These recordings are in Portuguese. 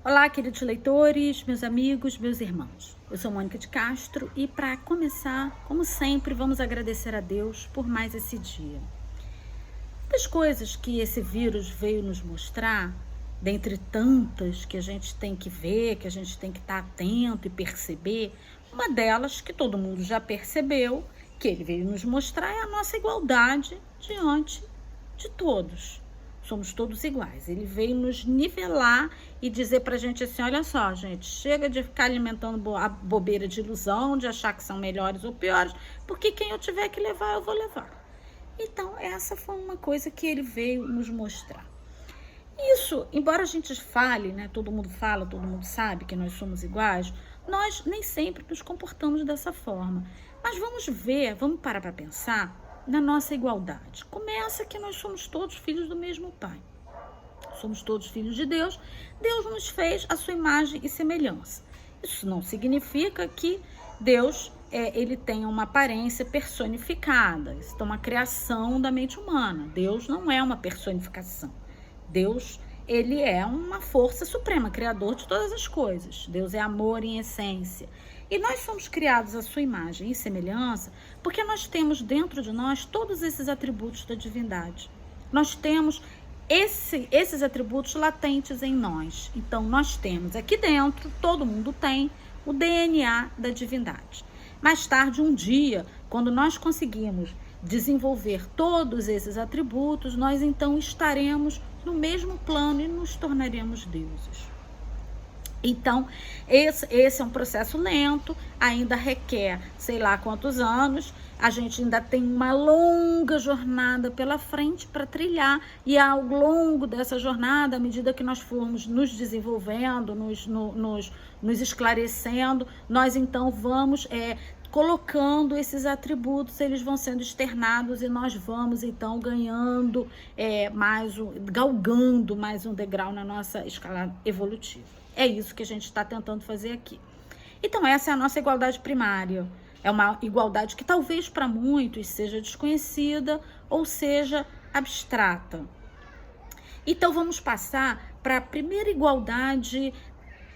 Olá, queridos leitores, meus amigos, meus irmãos. Eu sou Mônica de Castro e, para começar, como sempre, vamos agradecer a Deus por mais esse dia. Das coisas que esse vírus veio nos mostrar, dentre tantas que a gente tem que ver, que a gente tem que estar atento e perceber, uma delas que todo mundo já percebeu, que ele veio nos mostrar, é a nossa igualdade diante de todos. Somos todos iguais. Ele veio nos nivelar e dizer pra gente assim, olha só, gente, chega de ficar alimentando a bobeira de ilusão, de achar que são melhores ou piores, porque quem eu tiver que levar, eu vou levar. Então, essa foi uma coisa que ele veio nos mostrar. Isso, embora a gente fale, né, todo mundo fala, todo mundo sabe que nós somos iguais, nós nem sempre nos comportamos dessa forma. Mas vamos ver, vamos parar para pensar na nossa igualdade. Começa que nós somos todos filhos do mesmo Pai. Somos todos filhos de Deus. Deus nos fez a sua imagem e semelhança. Isso não significa que Deus ele tenha uma aparência personificada. Isso é uma criação da mente humana. Deus não é uma personificação. Deus, ele é uma força suprema, criador de todas as coisas. Deus é amor em essência. E nós somos criados à sua imagem e semelhança porque nós temos dentro de nós todos esses atributos da divindade. Nós temos esses atributos latentes em nós. Então, nós temos aqui dentro, todo mundo tem, o DNA da divindade. Mais tarde, um dia, quando nós conseguimos desenvolver todos esses atributos, nós então estaremos no mesmo plano e nos tornaremos deuses. Então, esse é um processo lento, ainda requer sei lá quantos anos, a gente ainda tem uma longa jornada pela frente para trilhar, e ao longo dessa jornada, à medida que nós formos nos desenvolvendo, nos esclarecendo, nós então vamos colocando esses atributos, eles vão sendo externados e nós vamos então ganhando galgando mais um degrau na nossa escala evolutiva. É isso que a gente está tentando fazer aqui. Então, essa é a nossa igualdade primária. É uma igualdade que talvez para muitos seja desconhecida ou seja abstrata. Então, vamos passar para a primeira igualdade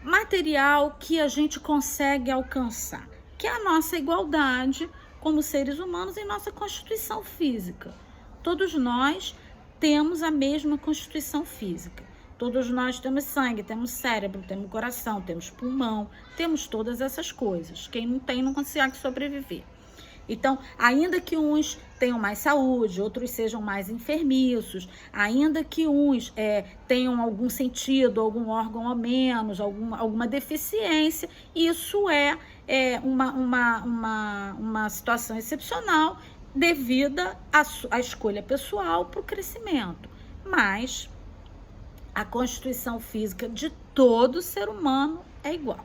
material que a gente consegue alcançar, que é a nossa igualdade como seres humanos em nossa constituição física. Todos nós temos a mesma constituição física. Todos nós temos sangue, temos cérebro, temos coração, temos pulmão, temos todas essas coisas. Quem não tem não consegue sobreviver. Então, ainda que uns tenham mais saúde, outros sejam mais enfermiços, ainda que uns tenham algum sentido, algum órgão a menos, alguma deficiência, isso é uma situação excepcional devida à escolha pessoal para o crescimento. Mas a constituição física de todo ser humano é igual.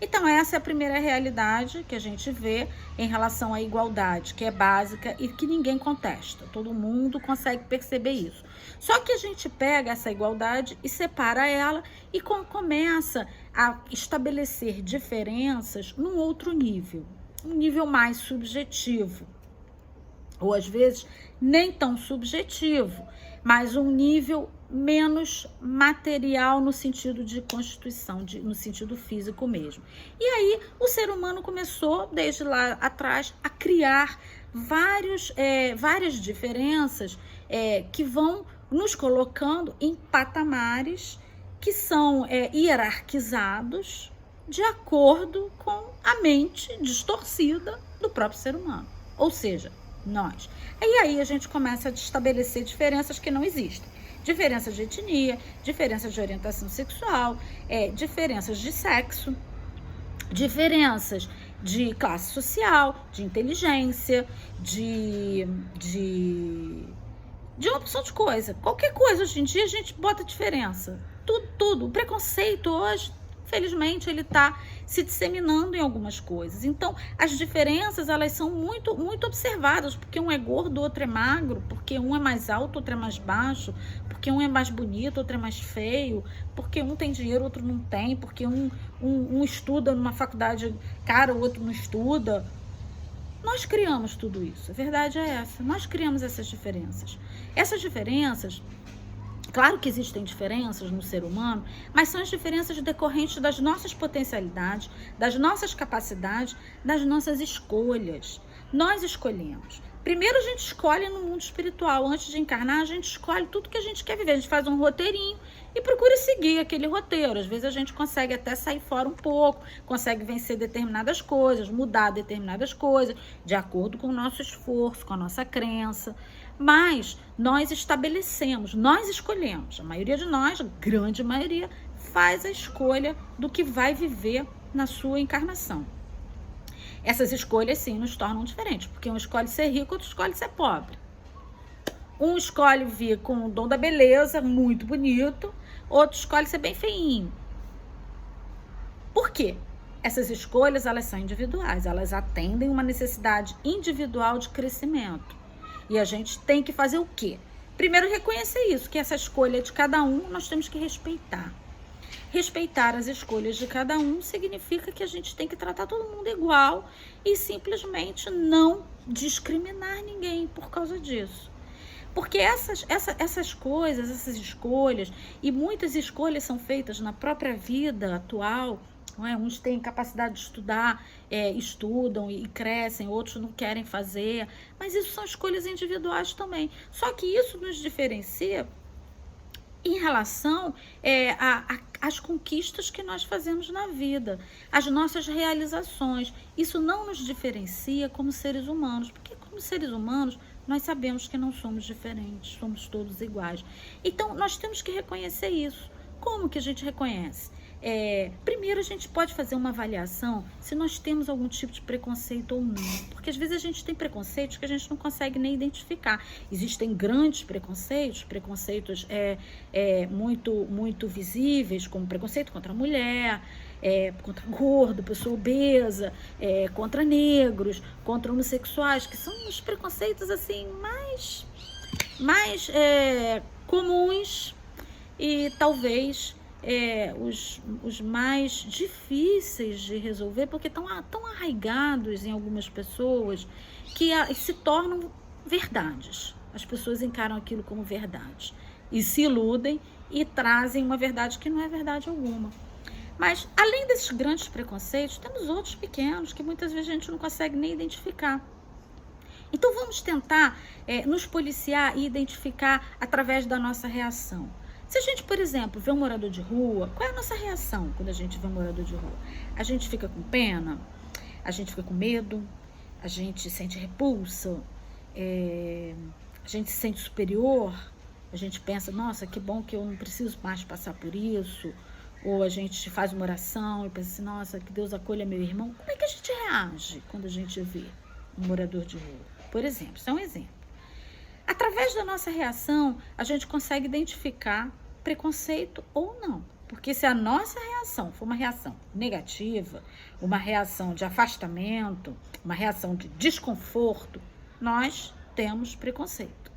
Então, essa é a primeira realidade que a gente vê em relação à igualdade, que é básica e que ninguém contesta. Todo mundo consegue perceber isso. Só que a gente pega essa igualdade e separa ela e começa a estabelecer diferenças num outro nível, um nível mais subjetivo. Ou às vezes nem tão subjetivo, mas um nível menos material no sentido de constituição, no sentido físico mesmo. E aí o ser humano começou, desde lá atrás, a criar várias diferenças que vão nos colocando em patamares que são hierarquizados de acordo com a mente distorcida do próprio ser humano. Ou seja, nós. E aí a gente começa a estabelecer diferenças que não existem. Diferenças de etnia, diferenças de orientação sexual, diferenças de sexo, diferenças de classe social, de inteligência, de uma opção de coisa. Qualquer coisa hoje em dia a gente bota diferença. Tudo. O preconceito hoje, felizmente, ele está se disseminando em algumas coisas. Então, as diferenças, elas são muito, muito observadas, porque um é gordo, outro é magro, porque um é mais alto, outro é mais baixo, porque um é mais bonito, outro é mais feio, porque um tem dinheiro, outro não tem, porque um estuda numa faculdade cara, o outro não estuda. Nós criamos tudo isso, a verdade é essa. Nós criamos essas diferenças. Essas diferenças Claro que existem diferenças no ser humano, mas são as diferenças decorrentes das nossas potencialidades, das nossas capacidades, das nossas escolhas. Nós escolhemos. Primeiro a gente escolhe no mundo espiritual. Antes de encarnar, a gente escolhe tudo que a gente quer viver. A gente faz um roteirinho e procura seguir aquele roteiro. Às vezes a gente consegue até sair fora um pouco, consegue vencer determinadas coisas, mudar determinadas coisas, de acordo com o nosso esforço, com a nossa crença. Mas nós estabelecemos, nós escolhemos. A maioria de nós, a grande maioria, faz a escolha do que vai viver na sua encarnação. Essas escolhas, sim, nos tornam diferentes, porque um escolhe ser rico, outro escolhe ser pobre. Um escolhe vir com o dom da beleza, muito bonito, outro escolhe ser bem feinho. Por quê? Essas escolhas, elas são individuais, elas atendem uma necessidade individual de crescimento. E a gente tem que fazer o quê? Primeiro, reconhecer isso, que essa escolha de cada um, nós temos que respeitar. Respeitar as escolhas de cada um significa que a gente tem que tratar todo mundo igual e simplesmente não discriminar ninguém por causa disso. Porque essas coisas, essas escolhas, e muitas escolhas são feitas na própria vida atual, não é? Uns têm capacidade de estudar, estudam e crescem, outros não querem fazer, mas isso são escolhas individuais também. Só que isso nos diferencia em relação às conquistas que nós fazemos na vida, as nossas realizações. Isso não nos diferencia como seres humanos, porque como seres humanos nós sabemos que não somos diferentes, somos todos iguais. Então nós temos que reconhecer isso. Como que a gente reconhece? Primeiro a gente pode fazer uma avaliação se nós temos algum tipo de preconceito ou não, porque às vezes a gente tem preconceitos que a gente não consegue nem identificar. Existem grandes preconceitos muito visíveis, como preconceito contra a mulher, contra gordo, pessoa obesa, contra negros, contra homossexuais, que são os preconceitos assim mais comuns e talvez os mais difíceis de resolver, porque estão tão arraigados em algumas pessoas que se tornam verdades. As pessoas encaram aquilo como verdade e se iludem e trazem uma verdade que não é verdade alguma. Mas, além desses grandes preconceitos, temos outros pequenos que muitas vezes a gente não consegue nem identificar. Então, vamos tentar nos policiar e identificar através da nossa reação. Se a gente, por exemplo, vê um morador de rua, qual é a nossa reação quando a gente vê um morador de rua? A gente fica com pena, a gente fica com medo, a gente sente repulsa, a gente se sente superior, a gente pensa, nossa, que bom que eu não preciso mais passar por isso, ou a gente faz uma oração e pensa assim, nossa, que Deus acolha meu irmão. Como é que a gente reage quando a gente vê um morador de rua? Por exemplo, isso é um exemplo. Através da nossa reação, a gente consegue identificar preconceito ou não. Porque se a nossa reação for uma reação negativa, uma reação de afastamento, uma reação de desconforto, nós temos preconceito.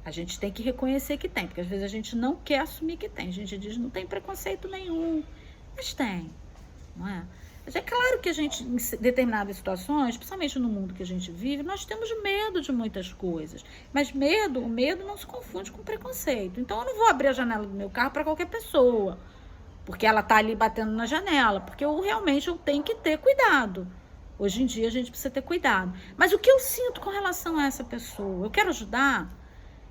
A gente tem que reconhecer que tem, porque às vezes a gente não quer assumir que tem. A gente diz, não tem preconceito nenhum, mas tem, não é? Mas é claro que a gente, em determinadas situações, principalmente no mundo que a gente vive, nós temos medo de muitas coisas. Mas o medo não se confunde com preconceito. Então eu não vou abrir a janela do meu carro para qualquer pessoa, porque ela está ali batendo na janela, porque eu tenho que ter cuidado. Hoje em dia a gente precisa ter cuidado. Mas o que eu sinto com relação a essa pessoa? Eu quero ajudar?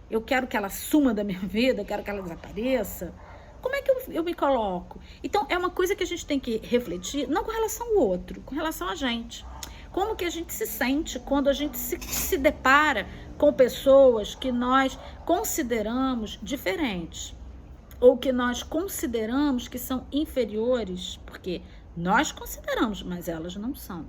Eu quero que ela suma da minha vida? Eu quero que ela desapareça? Como é que eu me coloco? Então, é uma coisa que a gente tem que refletir, não com relação ao outro, com relação a gente. Como que a gente se sente quando a gente se depara com pessoas que nós consideramos diferentes, ou que nós consideramos que são inferiores, porque nós consideramos, mas elas não são.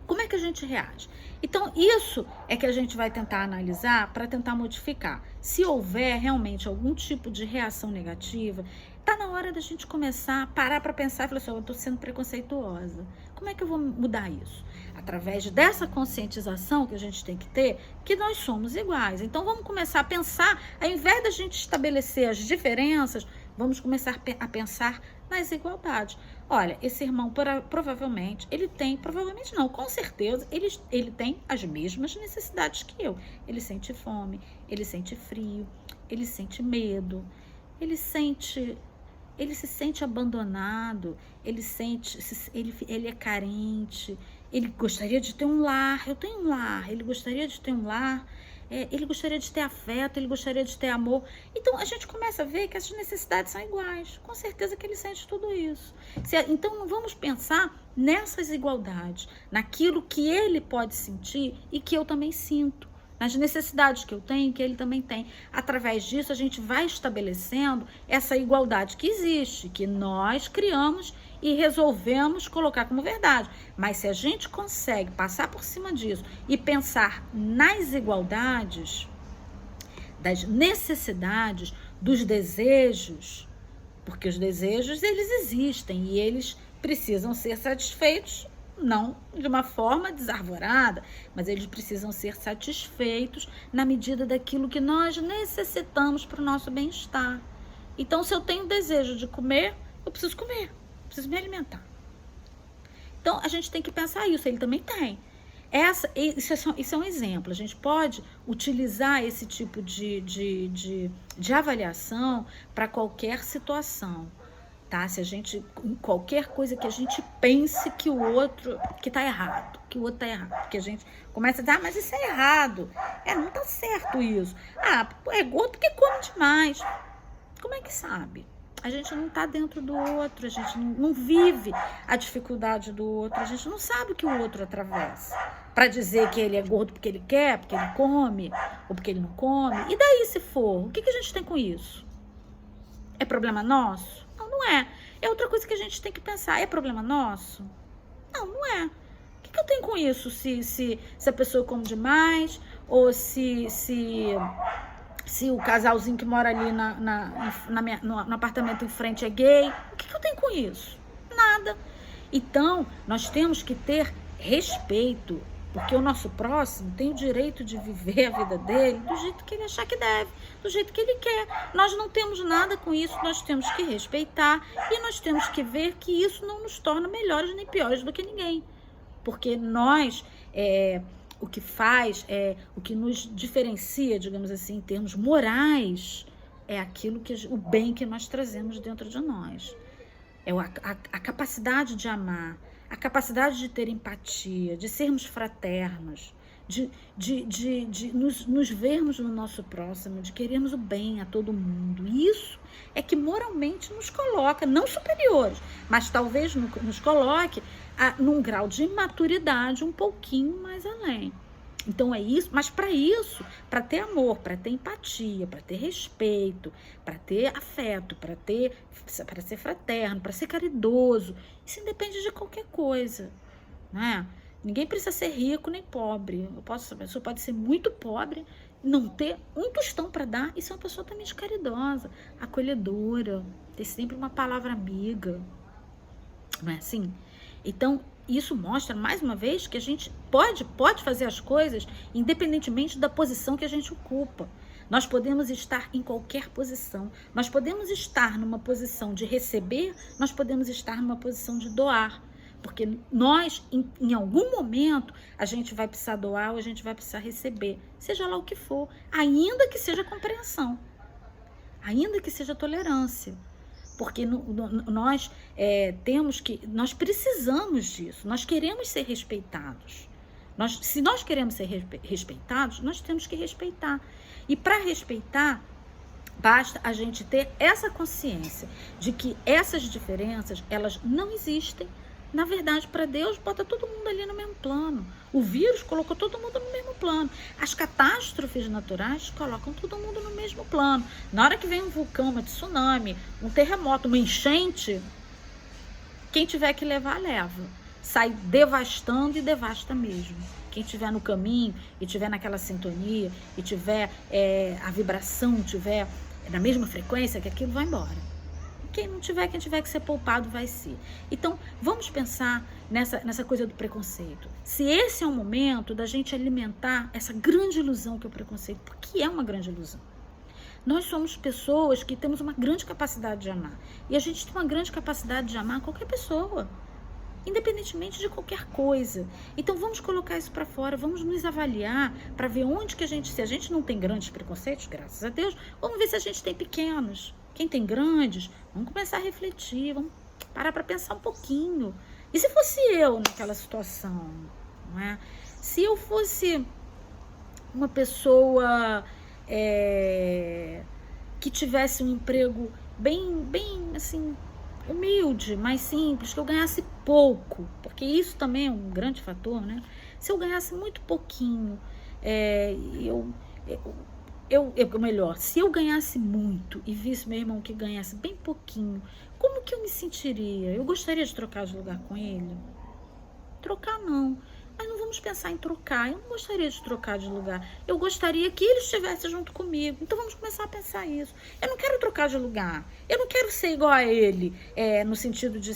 Como é que a gente reage? Então, isso é que a gente vai tentar analisar para tentar modificar. Se houver realmente algum tipo de reação negativa, está na hora da gente começar a parar para pensar e falar assim, eu estou sendo preconceituosa. Como é que eu vou mudar isso? Através dessa conscientização que a gente tem que ter, que nós somos iguais. Então, vamos começar a pensar, ao invés da gente estabelecer as diferenças, vamos começar a pensar nas igualdades. Olha, esse irmão provavelmente com certeza, ele tem as mesmas necessidades que eu. Ele sente fome, ele sente frio, ele sente medo, ele se sente abandonado, ele é carente, ele gostaria de ter um lar, eu tenho um lar, ele gostaria de ter um lar, ele gostaria de ter afeto, ele gostaria de ter amor. Então a gente começa a ver que essas necessidades são iguais, com certeza que ele sente tudo isso. Então não vamos pensar nessas igualdades, naquilo que ele pode sentir e que eu também sinto, nas necessidades que eu tenho, que ele também tem. Através disso, a gente vai estabelecendo essa igualdade que existe, que nós criamos e resolvemos colocar como verdade. Mas se a gente consegue passar por cima disso e pensar nas igualdades, das necessidades, dos desejos, porque os desejos, eles existem e eles precisam ser satisfeitos, não de uma forma desarvorada, mas eles precisam ser satisfeitos na medida daquilo que nós necessitamos para o nosso bem-estar. Então, se eu tenho desejo de comer, eu preciso comer, preciso me alimentar. Então, a gente tem que pensar isso, ele também tem. Isso é um exemplo, a gente pode utilizar esse tipo de avaliação para qualquer situação. Tá? Se a gente, qualquer coisa que a gente pense que o outro, que tá errado, que o outro tá errado, porque a gente começa a dizer, mas isso é errado, não tá certo isso, é gordo porque come demais. Como é que sabe? A gente não tá dentro do outro, a gente não vive a dificuldade do outro, a gente não sabe o que o outro atravessa, para dizer que ele é gordo porque ele quer, porque ele come, ou porque ele não come. E daí, se for, o que a gente tem com isso? É problema nosso? Não é. É outra coisa que a gente tem que pensar. É problema nosso? Não é. O que eu tenho com isso? Se a pessoa come demais, ou se o casalzinho que mora ali no apartamento em frente é gay. O que eu tenho com isso? Nada. Então, nós temos que ter respeito, porque o nosso próximo tem o direito de viver a vida dele do jeito que ele achar que deve, do jeito que ele quer. Nós não temos nada com isso, nós temos que respeitar e nós temos que ver que isso não nos torna melhores nem piores do que ninguém. Porque nós, o que faz, o que nos diferencia, digamos assim, em termos morais, é aquilo o bem que nós trazemos dentro de nós. É a capacidade de amar, a capacidade de ter empatia, de sermos fraternos, de nos vermos no nosso próximo, de querermos o bem a todo mundo. Isso é que moralmente nos coloca, não superiores, mas talvez nos coloque num grau de imaturidade um pouquinho mais além. Então é isso, mas para isso, para ter amor, para ter empatia, para ter respeito, para ter afeto, para ser fraterno, para ser caridoso, isso independe de qualquer coisa, né? Ninguém precisa ser rico nem pobre. A pessoa pode ser muito pobre, não ter um tostão para dar e ser uma pessoa também caridosa, acolhedora, ter sempre uma palavra amiga, não é assim? Então, isso mostra, mais uma vez, que a gente pode fazer as coisas independentemente da posição que a gente ocupa. Nós podemos estar em qualquer posição. Nós podemos estar numa posição de receber, nós podemos estar numa posição de doar. Porque nós, em algum momento, a gente vai precisar doar ou a gente vai precisar receber. Seja lá o que for, ainda que seja compreensão, ainda que seja tolerância. Porque nós nós precisamos disso, nós queremos ser respeitados. Se nós queremos ser respeitados, nós temos que respeitar. E para respeitar, basta a gente ter essa consciência de que essas diferenças, elas não existem. Na verdade, para Deus, bota todo mundo ali no mesmo plano. O vírus colocou todo mundo no mesmo plano. As catástrofes naturais colocam todo mundo no mesmo plano. Na hora que vem um vulcão, uma tsunami, um terremoto, uma enchente, quem tiver que levar, leva. Sai devastando e devasta mesmo. Quem estiver no caminho e estiver naquela sintonia e tiver a vibração, tiver na mesma frequência, que aquilo vai embora. Quem não tiver, quem tiver que ser poupado, vai ser. Então, vamos pensar nessa coisa do preconceito. Se esse é o momento da gente alimentar essa grande ilusão que é o preconceito, porque é uma grande ilusão. Nós somos pessoas que temos uma grande capacidade de amar. E a gente tem uma grande capacidade de amar qualquer pessoa. independentemente de qualquer coisa. Então vamos colocar isso para fora, vamos nos avaliar para ver onde que se a gente não tem grandes preconceitos, graças a Deus, vamos ver se a gente tem pequenos. Quem tem grandes, vamos começar a refletir, vamos parar para pensar um pouquinho. E se fosse eu naquela situação, não é? Se eu fosse uma pessoa que tivesse um emprego bem assim, humilde, mais simples, que eu ganhasse pouco, porque isso também é um grande fator, né? Se eu ganhasse muito pouquinho, melhor, se eu ganhasse muito e visse meu irmão que ganhasse bem pouquinho, como que eu me sentiria? Eu gostaria de trocar de lugar com ele? Trocar não. Mas não vamos pensar em trocar. Eu não gostaria de trocar de lugar. Eu gostaria que ele estivesse junto comigo. Então vamos começar a pensar isso. Eu não quero trocar de lugar. Eu não quero ser igual a ele, no sentido de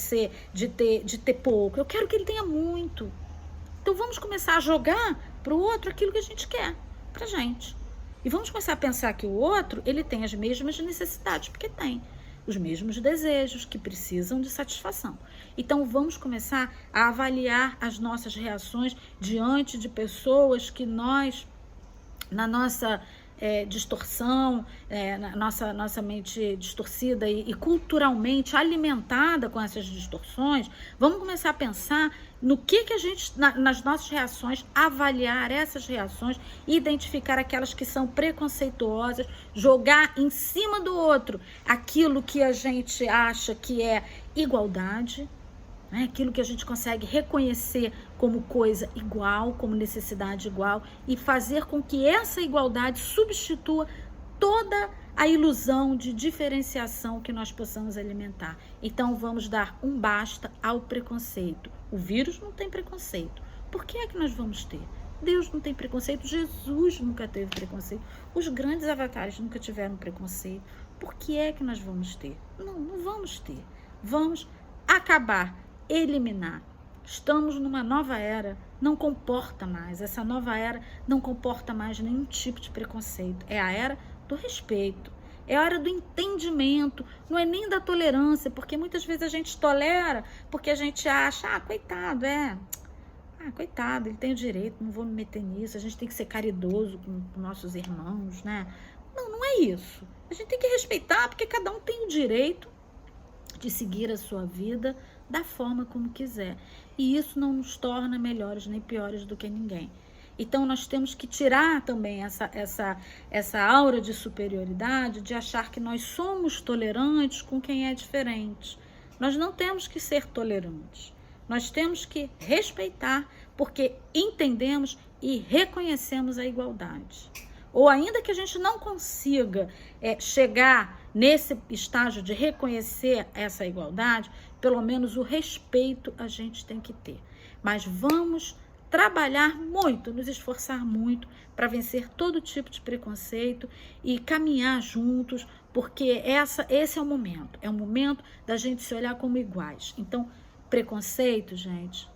ter pouco. Eu quero que ele tenha muito. Então vamos começar a jogar para o outro aquilo que a gente quer pra gente. E vamos começar a pensar que o outro, ele tem as mesmas necessidades, porque tem os mesmos desejos que precisam de satisfação. Então vamos começar a avaliar as nossas reações diante de pessoas que nós, na nossa distorção, na nossa mente distorcida e culturalmente alimentada com essas distorções, vamos começar a pensar no que a gente, nas nossas reações, avaliar essas reações, identificar aquelas que são preconceituosas, jogar em cima do outro aquilo que a gente acha que é igualdade, né? Aquilo que a gente consegue reconhecer como coisa igual, como necessidade igual, e fazer com que essa igualdade substitua toda a ilusão de diferenciação que nós possamos alimentar. Então vamos dar um basta ao preconceito. O vírus não tem preconceito. Por que é que nós vamos ter? Deus não tem preconceito, Jesus nunca teve preconceito, os grandes avatares nunca tiveram preconceito. Por que é que nós vamos ter? Não vamos ter. Vamos acabar, eliminar. Estamos numa nova era, não comporta mais. Essa nova era não comporta mais nenhum tipo de preconceito. É a era do respeito, é a hora do entendimento, não é nem da tolerância, porque muitas vezes a gente tolera porque a gente acha, coitado, coitado, ele tem o direito, não vou me meter nisso, a gente tem que ser caridoso com nossos irmãos, né? Não é isso. A gente tem que respeitar porque cada um tem o direito de seguir a sua vida da forma como quiser. E isso não nos torna melhores nem piores do que ninguém. Então, nós temos que tirar também essa aura de superioridade, de achar que nós somos tolerantes com quem é diferente. Nós não temos que ser tolerantes. Nós temos que respeitar, porque entendemos e reconhecemos a igualdade. Ou ainda que a gente não consiga chegar nesse estágio de reconhecer essa igualdade, pelo menos o respeito a gente tem que ter. Mas vamos trabalhar muito, nos esforçar muito para vencer todo tipo de preconceito e caminhar juntos, porque esse é o momento da gente se olhar como iguais. Então, preconceito, gente,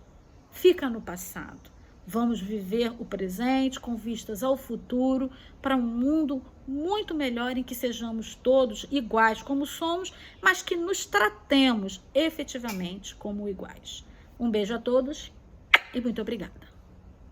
fica no passado. Vamos viver o presente com vistas ao futuro, para um mundo muito melhor em que sejamos todos iguais como somos, mas que nos tratemos efetivamente como iguais. Um beijo a todos e muito obrigada.